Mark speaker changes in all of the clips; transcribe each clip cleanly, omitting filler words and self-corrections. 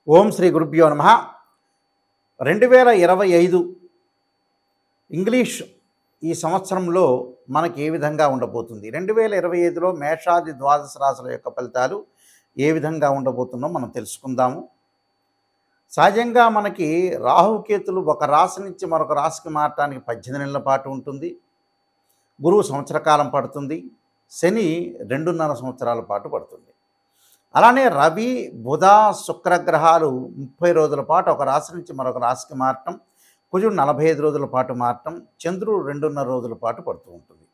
Speaker 1: ఓం శ్రీ గురుభ్యో నమః. 2025 ఇంగ్లీష్ ఈ సంవత్సరంలో మనకి ఏ విధంగా ఉండబోతుంది? 2025లో మేషాది ద్వాదశ రాశుల యొక్క ఫలితాలు ఏ విధంగా ఉండబోతుందో మనం తెలుసుకుందాము. సహజంగా మనకి రాహుకేతులు ఒక రాశి నుంచి మరొక రాశికి మారటానికి 18 నెలల పాటు ఉంటుంది. గురువు సంవత్సర కాలం పడుతుంది. శని 2.5 సంవత్సరాల పాటు పడుతుంది. అలానే రవి, బుధ, శుక్ర గ్రహాలు 30 రోజుల పాటు ఒక రాశి నుంచి మరొక రాశికి మారటం, కుజుడు 45 రోజుల పాటు మారటం, చంద్రుడు 2.5 రోజుల పాటు పడుతూ ఉంటుంది.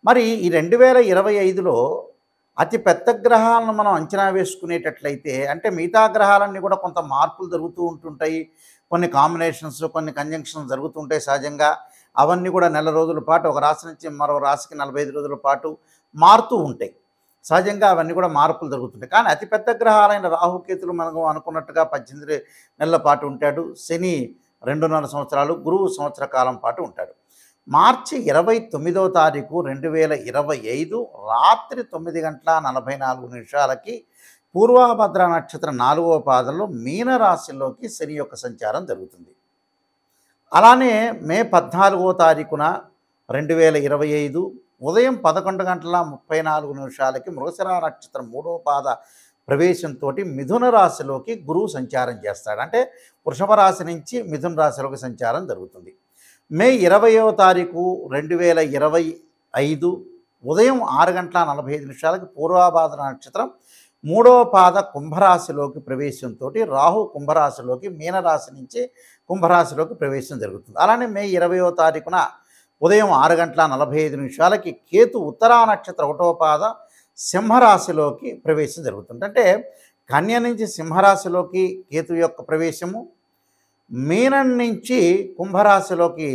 Speaker 1: మరి ఈ 2025లో అతి పెద్ద గ్రహాలను మనం అంచనా వేసుకునేటట్లయితే, అంటే మిగతా గ్రహాలన్నీ కూడా కొంత మార్పులు జరుగుతూ ఉంటుంటాయి. కొన్ని కాంబినేషన్స్, కొన్ని కంజంక్షన్స్ జరుగుతుంటాయి సహజంగా. అవన్నీ కూడా నెల రోజుల పాటు ఒక రాశి నుంచి మరో రాశికి 45 రోజుల పాటు మారుతూ ఉంటాయి. సహజంగా అవన్నీ కూడా మార్పులు జరుగుతుంటాయి. కానీ అతిపెద్ద గ్రహాలైన రాహుకేతులు మనకు అనుకున్నట్టుగా 18 నెలల పాటు ఉంటాడు. శని 2.5 సంవత్సరాలు, గురువు సంవత్సర కాలం పాటు ఉంటాడు. మార్చి 29వ తారీఖు 2025 రాత్రి 9:44 పూర్వభద్ర నక్షత్రం 4వ పాదంలో మీనరాశిలోకి శని యొక్క సంచారం జరుగుతుంది. అలానే మే 14వ తారీఖున 2025 ఉదయం 11:34 మృగశిర నక్షత్రం 3వ పాద ప్రవేశంతో మిథున రాశిలోకి గురువు సంచారం చేస్తాడు. అంటే వృషభ రాశి నుంచి మిథున రాశిలోకి సంచారం జరుగుతుంది. మే 20వ తారీఖు 2025 ఉదయం 6:45 పూర్వభాద్ర నక్షత్రం 3వ పాద కుంభరాశిలోకి ప్రవేశంతో రాహు కుంభరాశిలోకి మీనరాశి నుంచి కుంభరాశిలోకి ప్రవేశం జరుగుతుంది. అలానే మే 20వ తారీఖున ఉదయం 6:45 కేతు ఉత్తరా నక్షత్ర 1వ పాద సింహరాశిలోకి ప్రవేశం జరుగుతుంది. అంటే కన్య నుంచి సింహరాశిలోకి కేతు యొక్క ప్రవేశము, మీనం నుంచి కుంభరాశిలోకి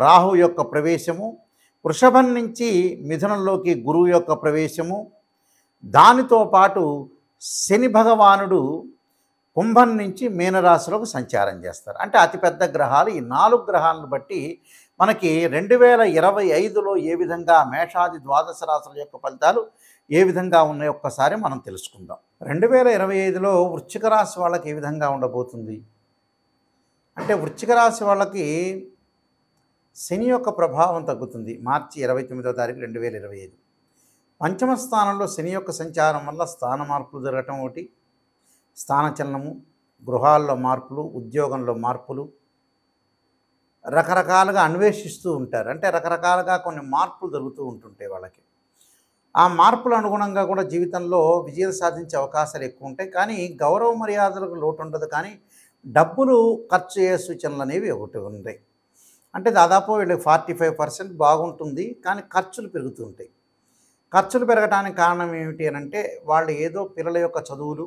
Speaker 1: రాహు యొక్క ప్రవేశము, వృషభం నుంచి మిథునంలోకి గురువు యొక్క ప్రవేశము, దానితో పాటు శని భగవానుడు కుంభం నుంచి మీనరాశిలోకి సంచారం చేస్తారు. అంటే అతిపెద్ద గ్రహాలు ఈ 4 గ్రహాలను బట్టి మనకి 2025లో ఏ విధంగా మేషాది ద్వాదశ రాశుల యొక్క ఫలితాలు ఏ విధంగా ఉన్నాయో ఒక్కసారి మనం తెలుసుకుందాం. 2025లో వృశ్చిక రాశి వాళ్ళకి ఏ విధంగా ఉండబోతుంది అంటే, వృశ్చిక రాశి వాళ్ళకి శని యొక్క ప్రభావం తగ్గుతుంది. మార్చి 29వ తారీఖు 2025 పంచమ స్థానంలో శని యొక్క సంచారం వల్ల స్థాన మార్పులు జరగటం ఒకటి, స్థానచలనము, గృహాల్లో మార్పులు, ఉద్యోగంలో మార్పులు, రకరకాలుగా అన్వేషిస్తూ ఉంటారు. అంటే రకరకాలుగా కొన్ని మార్పులు జరుగుతూ ఉంటుంటాయి వాళ్ళకి. ఆ మార్పులు అనుగుణంగా కూడా జీవితంలో విజయం సాధించే అవకాశాలు ఎక్కువ ఉంటాయి. కానీ గౌరవ మర్యాదలకు లోటు ఉండదు. కానీ డబ్బులు ఖర్చు అయ్యే సూచనలు అనేవి ఒకటి ఉంటాయి. అంటే దాదాపు వీళ్ళకి 45% బాగుంటుంది, కానీ ఖర్చులు పెరుగుతూ ఉంటాయి. ఖర్చులు పెరగడానికి కారణం ఏమిటి అని అంటే, వాళ్ళు ఏదో పిల్లల యొక్క చదువులు,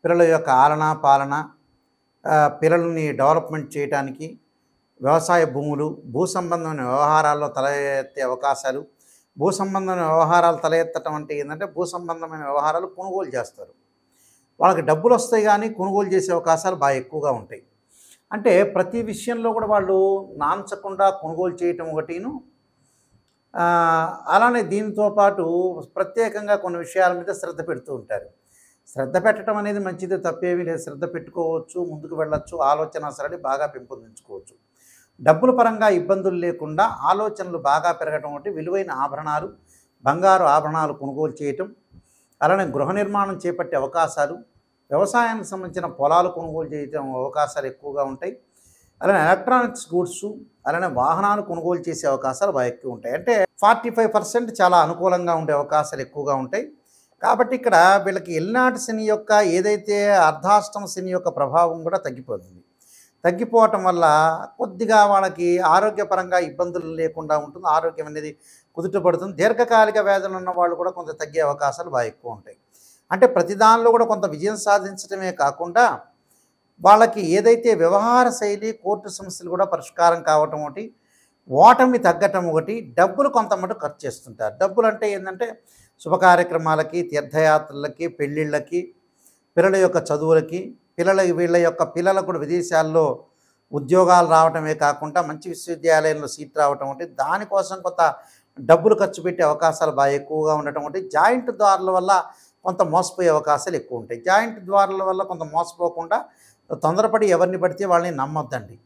Speaker 1: పిల్లల యొక్క ఆలన పాలన, పిల్లల్ని డెవలప్మెంట్ చేయడానికి, వ్యవసాయ భూములు, భూ సంబంధమైన వ్యవహారాల్లో తల ఎత్తే అవకాశాలు. భూ సంబంధమైన వ్యవహారాలు తల ఎత్తటం అంటే ఏంటంటే, భూ సంబంధమైన వ్యవహారాలు కొనుగోలు చేస్తారు. వాళ్ళకి డబ్బులు వస్తాయి కానీ కొనుగోలు చేసే అవకాశాలు బాగా ఎక్కువగా ఉంటాయి. అంటే ప్రతి విషయంలో కూడా వాళ్ళు నాంచకుండా కొనుగోలు చేయటం ఒకటిను, అలానే దీంతో పాటు ప్రత్యేకంగా కొన్ని విషయాల మీద శ్రద్ధ పెడుతూ ఉంటారు. శ్రద్ధ పెట్టడం అనేది మంచిది, తప్పేమీ లేదు. శ్రద్ధ పెట్టుకోవచ్చు, ముందుకు వెళ్ళచ్చు, ఆలోచన సరళి బాగా పెంపొందించుకోవచ్చు. డబ్బుల పరంగా ఇబ్బందులు లేకుండా ఆలోచనలు బాగా పెరగటం ఒకటి, విలువైన ఆభరణాలు, బంగారు ఆభరణాలు కొనుగోలు చేయటం, అలానే గృహ నిర్మాణం చేపట్టే అవకాశాలు, వ్యవసాయానికి సంబంధించిన పొలాలు కొనుగోలు చేయటం అవకాశాలు ఎక్కువగా ఉంటాయి. అలానే ఎలక్ట్రానిక్స్ గూడ్స్, అలానే వాహనాలు కొనుగోలు చేసే అవకాశాలు బాగా ఎక్కువ ఉంటాయి. అంటే 45% చాలా అనుకూలంగా ఉండే అవకాశాలు ఎక్కువగా ఉంటాయి. కాబట్టి ఇక్కడ వీళ్ళకి ఎల్నాటి శని యొక్క ఏదైతే అర్ధాష్టమ శని యొక్క ప్రభావం కూడా తగ్గిపోతుంది. తగ్గిపోవటం వల్ల కొద్దిగా వాళ్ళకి ఆరోగ్యపరంగా ఇబ్బందులు లేకుండా ఉంటుంది. ఆరోగ్యం అనేది కుదుటపడుతుంది. దీర్ఘకాలిక వ్యాధులు ఉన్న వాళ్ళు కూడా కొంత తగ్గే అవకాశాలు బాగా ఎక్కువ ఉంటాయి. అంటే ప్రతి దానిలో కూడా కొంత విజయం సాధించడమే కాకుండా వాళ్ళకి ఏదైతే వ్యవహార శైలి, కోర్టు సమస్యలు కూడా పరిష్కారం కావటం ఒకటి, ఓటమి తగ్గటం ఒకటి, డబ్బులు కొంత మటుకు ఖర్చు చేస్తుంటారు. డబ్బులు అంటే ఏంటంటే శుభ కార్యక్రమాలకి, తీర్థయాత్రలకి, పెళ్ళిళ్ళకి, పిల్లల యొక్క చదువులకి, వీళ్ళ యొక్క పిల్లలకు కూడా విదేశాల్లో ఉద్యోగాలు రావటమే కాకుండా మంచి విశ్వవిద్యాలయంలో సీట్ రావటం ఒకటి, దానికోసం కొంత డబ్బులు ఖర్చు పెట్టే అవకాశాలు బాగా ఎక్కువగా ఉండటం ఒకటి, జాయింట్ దారుల వల్ల కొంత మోసపోయే అవకాశాలు ఎక్కువ ఉంటాయి. జాయింట్ ద్వారాల వల్ల కొంత మోసపోకుండా తొందరపడి ఎవరిని పడితే వాళ్ళని నమ్మొద్దండి.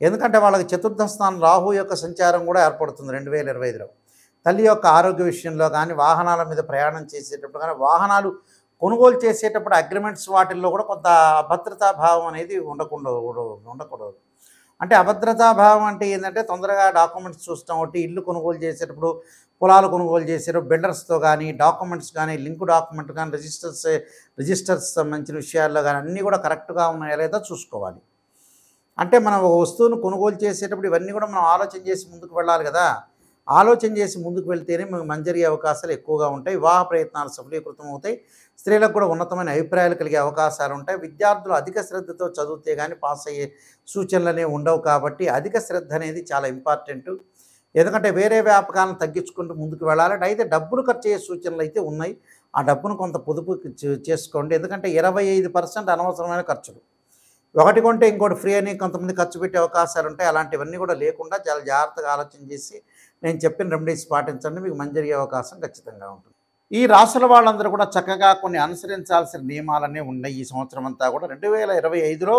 Speaker 1: ఎందుకంటే వాళ్ళకి చతుర్థ స్థానం రాహు యొక్క సంచారం కూడా ఏర్పడుతుంది 2025లో. తల్లి యొక్క ఆరోగ్య విషయంలో కానీ, వాహనాల మీద ప్రయాణం చేసేటప్పుడు కానీ, వాహనాలు కొనుగోలు చేసేటప్పుడు అగ్రిమెంట్స్ వాటిల్లో కూడా కొంత అభద్రతా భావం అనేది ఉండకూడదు. అంటే అభద్రతా భావం అంటే ఏంటంటే తొందరగా డాక్యుమెంట్స్ చూస్తాం ఒకటి, ఇల్లు కొనుగోలు చేసేటప్పుడు, పొలాలు కొనుగోలు చేసేటప్పుడు బిల్డర్స్తో కానీ, డాక్యుమెంట్స్ కానీ, లింక్ డాక్యుమెంట్ కానీ, రిజిస్టర్స్ సంబంధించిన విషయాల్లో కానీ అన్నీ కూడా కరెక్ట్గా ఉన్నాయా లేదా చూసుకోవాలి. అంటే మనం ఒక వస్తువును కొనుగోలు చేసేటప్పుడు ఇవన్నీ కూడా మనం ఆలోచన చేసి ముందుకు వెళ్ళాలి కదా. ఆలోచన చేసి ముందుకు వెళ్తేనే మీకు మంచి జరిగే అవకాశాలు ఎక్కువగా ఉంటాయి. వివాహ ప్రయత్నాలు సఫలీకృతం అవుతాయి. స్త్రీలకు కూడా ఉన్నతమైన అభిప్రాయాలు కలిగే అవకాశాలు ఉంటాయి. విద్యార్థులు అధిక శ్రద్ధతో చదివితే కానీ పాస్ అయ్యే సూచనలు అనేవి ఉండవు. కాబట్టి అధిక శ్రద్ధ అనేది చాలా ఇంపార్టెంటు. ఎందుకంటే వేరే వ్యాపకాలను తగ్గించుకుంటూ ముందుకు వెళ్ళాలి. అయితే డబ్బులు ఖర్చు అయ్యే సూచనలు అయితే ఉన్నాయి. ఆ డబ్బును కొంత పొదుపు చేసుకోండి. ఎందుకంటే 25% అనవసరమైన ఖర్చులు, ఒకటి కొంటే ఇంకోటి ఫ్రీ అని కొంతమంది ఖర్చు పెట్టే అవకాశాలు ఉంటాయి. అలాంటివన్నీ కూడా లేకుండా చాలా జాగ్రత్తగా ఆలోచన చేసి నేను చెప్పిన రెమెడీస్ పాటించండి. మీకు మంచి జరిగే అవకాశం ఖచ్చితంగా ఉంటుంది. ఈ రాసుల వాళ్ళందరూ కూడా చక్కగా కొన్ని అనుసరించాల్సిన నియమాలన్నీ ఉన్నాయి. ఈ సంవత్సరం అంతా కూడా 2025లో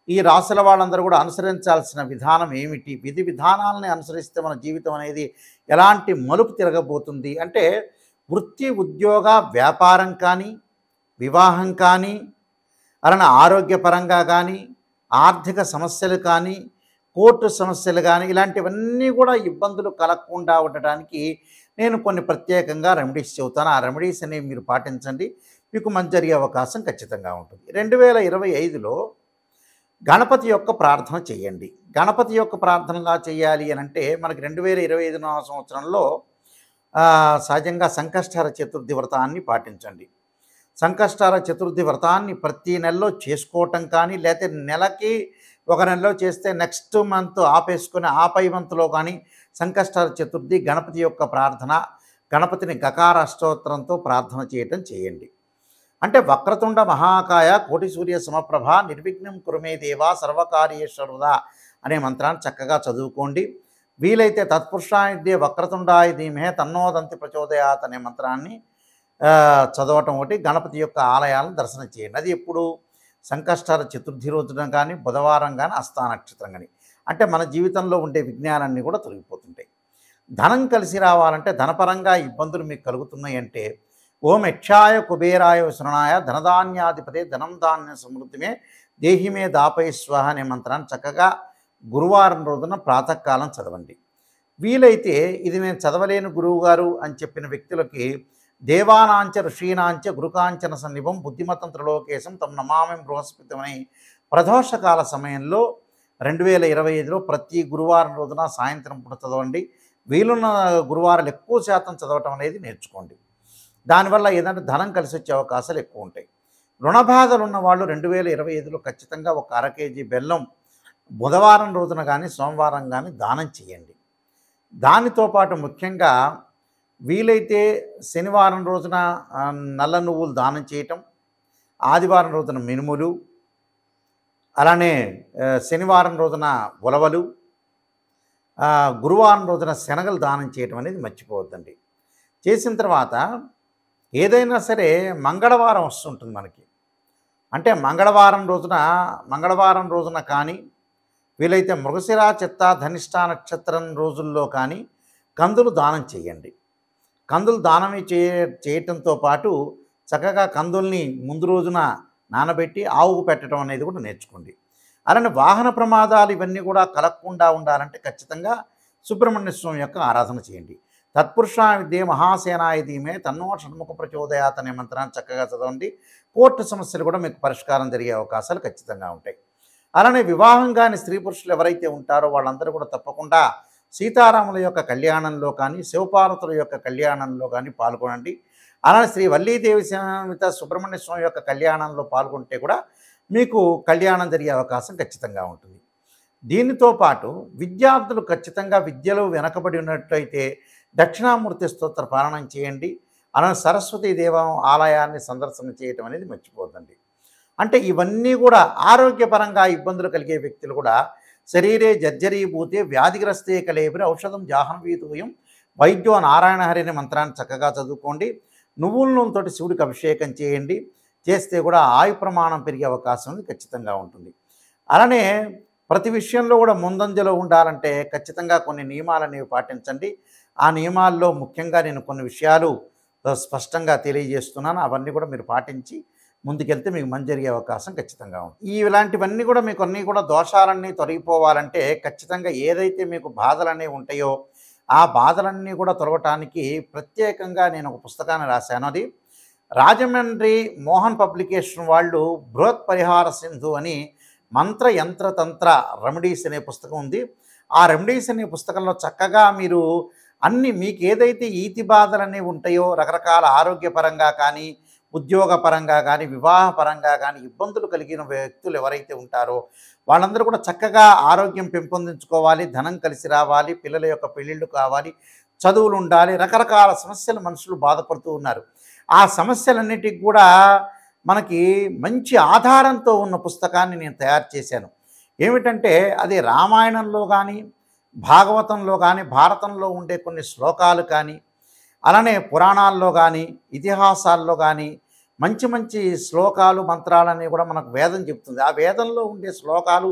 Speaker 1: ఈ రాసుల వాళ్ళందరూ కూడా అనుసరించాల్సిన విధానం ఏమిటి, విధి విధానాలని అనుసరిస్తే మన జీవితం అనేది ఎలాంటి మలుపు తిరగబోతుంది అంటే, వృత్తి, ఉద్యోగ, వ్యాపారం కానీ, వివాహం కానీ, అలానే ఆరోగ్యపరంగా కానీ, ఆర్థిక సమస్యలు కానీ, కోర్టు సమస్యలు కానీ, ఇలాంటివన్నీ కూడా ఇబ్బందులు కలగకుండా ఉండటానికి నేను కొన్ని ప్రత్యేకంగా రెమెడీస్ చెబుతాను. ఆ రెమెడీస్ అనేవి మీరు పాటించండి. మీకు మంచి జరిగే అవకాశం ఖచ్చితంగా ఉంటుంది. 2025లో గణపతి యొక్క ప్రార్థన చేయండి. గణపతి యొక్క ప్రార్థనగా చేయాలి అని అంటే మనకి 2025 సంవత్సరంలో సహజంగా సంకష్టహర చతుర్థి వ్రతాన్ని పాటించండి. సంకష్టహర చతుర్థి వ్రతాన్ని ప్రతి నెలలో చేసుకోవటం కానీ, లేకపోతే నెలకి ఒక నెలలో చేస్తే నెక్స్ట్ మంత్ ఆపేసుకొని ఆపై మంత్లో కానీ సంకష్టహర చతుర్థి గణపతి యొక్క ప్రార్థన, గణపతిని గకార అష్టోత్తరంతో ప్రార్థన చేయటం చేయండి. అంటే వక్రతుండ మహాకాయ కోటి సూర్య సమప్రభ నిర్విఘ్నం కురుమే దేవా సర్వకార్యేశ్వరుదా అనే మంత్రాన్ని చక్కగా చదువుకోండి. వీలైతే తత్పురుషాయుధ్యే వక్రతుండాయ ధీమహే తన్నోదంతి ప్రచోదయాత్ అనే మంత్రాన్ని చదవటం ఒకటి. గణపతి యొక్క ఆలయాలను దర్శనం చేయండి. అది ఎప్పుడు సంకష్టహర చతుర్థి రోజున కానీ, బుధవారం కానీ, హస్తా నక్షత్రం కానీ. అంటే మన జీవితంలో ఉండే విజ్ఞానాన్ని కూడా తొలగిపోతుంటాయి. ధనం కలిసి రావాలంటే, ధనపరంగా ఇబ్బందులు మీకు కలుగుతున్నాయి అంటే, ఓం యక్షాయ కుబేరాయ శరణాయ ధనధాన్యాధిపతే ధనం ధాన్య సమృద్ధిమే దేహిమే దాపై స్వహ అనే మంత్రాన్ని చక్కగా గురువారం రోజున ప్రాతకాలం చదవండి. వీలైతే ఇది నేను చదవలేను గురువుగారు అని చెప్పిన వ్యక్తులకి దేవానాంచ ఋషీనాంచ గురుకాంచన సన్నిభం బుద్ధిమతం త్రిలోకేశం తమ నమామి బృహస్పతిమని ప్రదోషకాల సమయంలో 2025లో ప్రతి గురువారం రోజున సాయంత్రం పూట చదవండి. వీలున్న గురువారాలు ఎక్కువ శాతం చదవటం అనేది నేర్చుకోండి. దానివల్ల ఏదంటే ధనం కలిసి వచ్చే అవకాశాలు ఎక్కువ ఉంటాయి. రుణబాధలు ఉన్న వాళ్ళు 2025లో ఖచ్చితంగా ఒక అర కేజీ బెల్లం బుధవారం రోజున కానీ, సోమవారం కానీ దానం చేయండి. దానితో పాటు ముఖ్యంగా వీలైతే శనివారం రోజున నల్ల నువ్వులు దానం చేయటం, ఆదివారం రోజున మినుములు, అలానే శనివారం రోజున ఉలవలు, గురువారం రోజున శనగలు దానం చేయటం అనేది మర్చిపోవద్దండి. చేసిన తర్వాత ఏదైనా సరే మంగళవారం వస్తుంటుంది మనకి. అంటే మంగళవారం రోజున కానీ, వీలైతే మృగశిర, చిత్త, ధనిష్ట నక్షత్రం రోజుల్లో కానీ కందులు దానం చేయండి. కందులు దానం చేయటంతో పాటు చక్కగా కందుల్ని ముందు రోజున నానబెట్టి ఆవుకు పెట్టడం అనేది కూడా నేర్చుకోండి. అలానే వాహన ప్రమాదాలు ఇవన్నీ కూడా కలగకుండా ఉండాలంటే ఖచ్చితంగా సుబ్రహ్మణ్య స్వామి యొక్క ఆరాధన చేయండి. తత్పురుషా విద్యే మహాసేనాయ ధీమే తన్నో షణ్ముఖ ప్రచోదయాత్ అనే మంత్రాన్ని చక్కగా చదవండి. కోర్టు సమస్యలు కూడా మీకు పరిష్కారం జరిగే అవకాశాలు ఖచ్చితంగా ఉంటాయి. అలానే వివాహం కాని స్త్రీ పురుషులు ఎవరైతే ఉంటారో వాళ్ళందరూ కూడా తప్పకుండా సీతారాముల యొక్క కళ్యాణంలో కానీ, శివపార్వతుల యొక్క కళ్యాణంలో కానీ పాల్గొనండి. అలానే శ్రీ వల్లీదేవి సమేత సుబ్రహ్మణ్య స్వామి యొక్క కళ్యాణంలో పాల్గొంటే కూడా మీకు కళ్యాణం జరిగే అవకాశం ఖచ్చితంగా ఉంటుంది. దీనితో పాటు విద్యార్థులు ఖచ్చితంగా విద్యలో వెనకబడి ఉన్నట్లయితే దక్షిణామూర్తి స్తోత్ర పారాయణం చేయండి. అలానే సరస్వతీ దేవం ఆలయాన్ని సందర్శన చేయటం అనేది మర్చిపోద్దండి. అంటే ఇవన్నీ కూడా ఆరోగ్యపరంగా ఇబ్బందులు కలిగే వ్యక్తులు కూడా శరీరే జర్జరీభూతే వ్యాధిగ్రస్తే కలేబరి ఔషధం జాహ్నవీతూయం వైద్యో నారాయణ హరి అనే మంత్రాన్ని చక్కగా చదువుకోండి. నువ్వుల నూనెతోటి శివుడికి అభిషేకం చేయండి. చేస్తే కూడా ఆయు ప్రమాణం పెరిగే అవకాశం ఉంది, ఖచ్చితంగా ఉంటుంది. అలానే ప్రతి విషయంలో కూడా ముందంజలో ఉండాలంటే ఖచ్చితంగా కొన్ని నియమాలనేవి పాటించండి. ఆ నియమాల్లో ముఖ్యంగా నేను కొన్ని విషయాలు స్పష్టంగా తెలియజేస్తున్నాను. అవన్నీ కూడా మీరు పాటించి ముందుకెళ్తే మీకు మంచి జరిగే అవకాశం ఖచ్చితంగా ఉంది. ఇలాంటివన్నీ కూడా మీకు అన్నీ కూడా దోషాలన్నీ తొలగిపోవాలంటే ఖచ్చితంగా ఏదైతే మీకు బాధలనేవి ఉంటాయో ఆ బాధలన్నీ కూడా తొలగటానికి ప్రత్యేకంగా నేను ఒక పుస్తకాన్ని రాశాను. అది రాజమండ్రి మోహన్ పబ్లికేషన్ వాళ్ళు బృహత్ పరిహార సింధు అని మంత్ర యంత్ర తంత్ర రెమెడీస్ అనే పుస్తకం ఉంది. ఆ రెమెడీస్ అనే పుస్తకంలో చక్కగా మీరు అన్ని మీకు ఏదైతే ఈతి బాధలనేవి ఉంటాయో రకరకాల ఆరోగ్యపరంగా కానీ ఉద్యోగపరంగా కానీ వివాహపరంగా కానీ ఇబ్బందులు కలిగిన వ్యక్తులు ఎవరైతే ఉంటారో వాళ్ళందరూ కూడా చక్కగా ఆరోగ్యం పెంపొందించుకోవాలి, ధనం కలిసి రావాలి, పిల్లల యొక్క పెళ్ళిళ్ళు కావాలి, చదువులు ఉండాలి, రకరకాల సమస్యలు మనుషులు బాధపడుతూ ఉన్నారు. ఆ సమస్యలన్నిటికి కూడా మనకి మంచి ఆధారంతో ఉన్న పుస్తకాన్ని నేను తయారు చేశాను. ఏమిటంటే అది రామాయణంలో కానీ భాగవతంలో కానీ భారతంలో ఉండే కొన్ని శ్లోకాలు కానీ అలానే పురాణాల్లో కానీ ఇతిహాసాల్లో కానీ మంచి మంచి శ్లోకాలు మంత్రాలన్నీ కూడా మనకు వేదం చెప్తుంది. ఆ వేదంలో ఉండే శ్లోకాలు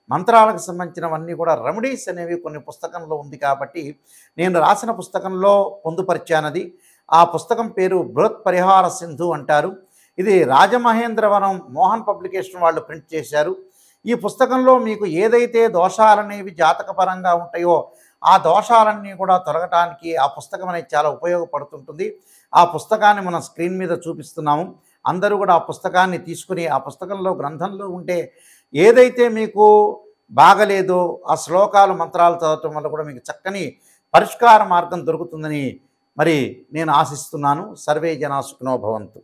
Speaker 1: మంత్రాలకు సంబంధించినవన్నీ కూడా రెమెడీస్ అనేవి కొన్ని పుస్తకంలో ఉంది కాబట్టి నేను రాసిన పుస్తకంలో పొందుపరిచానది. ఆ పుస్తకం పేరు బృహత్ పరిహార సింధు అంటారు. ఇది రాజమహేంద్రవరం మోహన్ పబ్లికేషన్ వాళ్ళు ప్రింట్ చేశారు. ఈ పుస్తకంలో మీకు ఏదైతే దోషాలనేవి జాతకపరంగా ఉంటాయో ఆ దోషాలన్నీ కూడా తొలగటానికి ఆ పుస్తకం అనేది చాలా ఉపయోగపడుతుంటుంది. ఆ పుస్తకాన్ని మనం స్క్రీన్ మీద చూపిస్తున్నాము. అందరూ కూడా ఆ పుస్తకాన్ని తీసుకుని ఆ పుస్తకంలో గ్రంథంలో ఉంటే ఏదైతే మీకు బాగలేదో ఆ శ్లోకాలు మంత్రాలు చదవటం వల్ల కూడా మీకు చక్కని పరిష్కార మార్గం దొరుకుతుందని మరి నేను ఆశిస్తున్నాను. సర్వే జనా సుఖినో భవంతు.